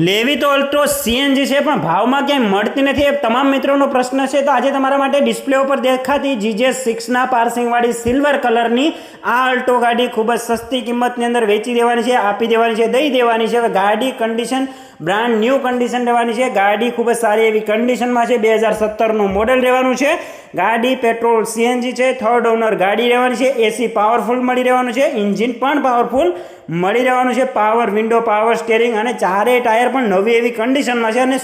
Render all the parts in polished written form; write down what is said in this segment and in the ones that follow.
લેવી તો ઓલ્ટો સીએનજી છે પણ ભાવમાં ક્યાંય મળતી નથી એ તમામ મિત્રોનો પ્રશ્ન છે। તો આજે તમારા માટે ડિસ્પ્લે ઉપર દેખાતી GJ6ના પાર્સિંગવાળી સિલ્વર કલરની આ અલ્ટો ગાડી ખૂબ જ સસ્તી કિંમતની અંદર વેચી દેવાની છે, આપી દેવાની છે, દઈ દેવાની છે। ગાડી કન્ડિશન બ્રાન્ડ ન્યૂ કન્ડિશન રહેવાની છે। ગાડી ખૂબ જ સારી એવી કન્ડિશનમાં છે। 2017નું મોડલ રહેવાનું છે। ગાડી પેટ્રોલ સીએનજી છે। થર્ડ ઓનર ગાડી રહેવાની છે। એસી પાવરફુલ મળી રહેવાનું છે। એન્જિન પણ પાવરફુલ મળી રહેવાનું છે। પાવર વિન્ડો, પાવર સ્ટેરિંગ અને ચારેય ટાયર પણ નવી એવી કન્ડિશનમાં છે। અને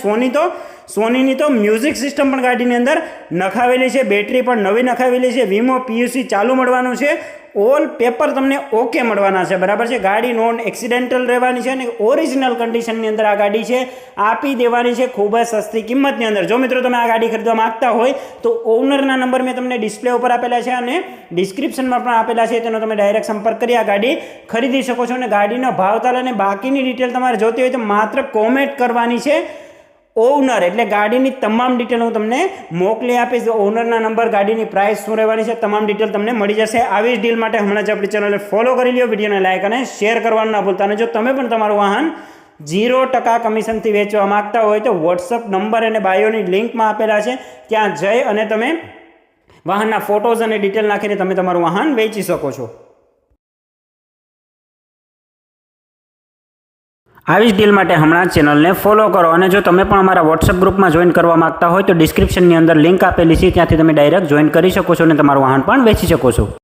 સોનીની તો મ્યુઝિક સિસ્ટમ પણ ગાડીની અંદર નખાવેલી છે। બેટરી પણ નવી નખાવેલી છે। વીમો PUC ચાલુ મળવાનું છે। ઓલ પેપર તમને ઓકે મળવાના છે, બરાબર છે। ગાડી નોન એક્સિડેન્ટલ રહેવાની છે અને ઓરિજિનલ કન્ડિશનની અંદર આ ગાડી છે, આપી દેવાની છે ખૂબ જ સસ્તી કિંમતની અંદર। જો મિત્રો તમે આ ગાડી ખરીદવા માંગતા હોય તો ઓનરના નંબર મેં તમને ડિસ્પ્લે ઉપર આપેલા છે અને ડિસ્ક્રિપ્શનમાં પણ આપેલા છે, તેનો તમે ડાયરેક્ટ સંપર્ક કરી આ ગાડી ખરીદી શકો છો। અને ગાડીનો ભાવતાલ અને બાકીની ડિટેલ તમારે જોતી હોય તો માત્ર કોમેન્ટ કરવાની છે ઓનર, એટલે ગાડીની તમામ ડિટેલ હું તમને મોકલી આપીશ। ઓનરના નંબર, ગાડીની પ્રાઇસ શું રહેવાની છે, તમામ ડિટેલ તમને મળી જશે। આવી જ ડીલ માટે હમણાં જ આપણી ચેનલને ફોલો કરી લો, વિડીયોને લાઇક અને શેર કરવાનું ના ભૂલતા। અને જો તમે પણ તમારું વાહન 0% કમિશનથી વેચવા માંગતા હોય તો વોટ્સઅપ નંબર અને બાયોની લિંકમાં આપેલા છે, ત્યાં જઈ અને તમે વાહનના ફોટોઝ અને ડિટેલ નાખીને તમે તમારું વાહન વેચી શકો છો। આવી જ ડીલ માટે હમણાં જ ચેનલને ફોલો કરો। અને જો તમે પણ અમારા વોટ્સઅપ ગ્રુપમાં જોઈન કરવા માંગતા હોય તો ડિસ્ક્રિપ્શનની અંદર લિંક આપેલી છે, ત્યાંથી તમે ડાયરેક્ટ જોઈન કરી શકો છો અને તમારું વાહન પણ વેચી શકો છો।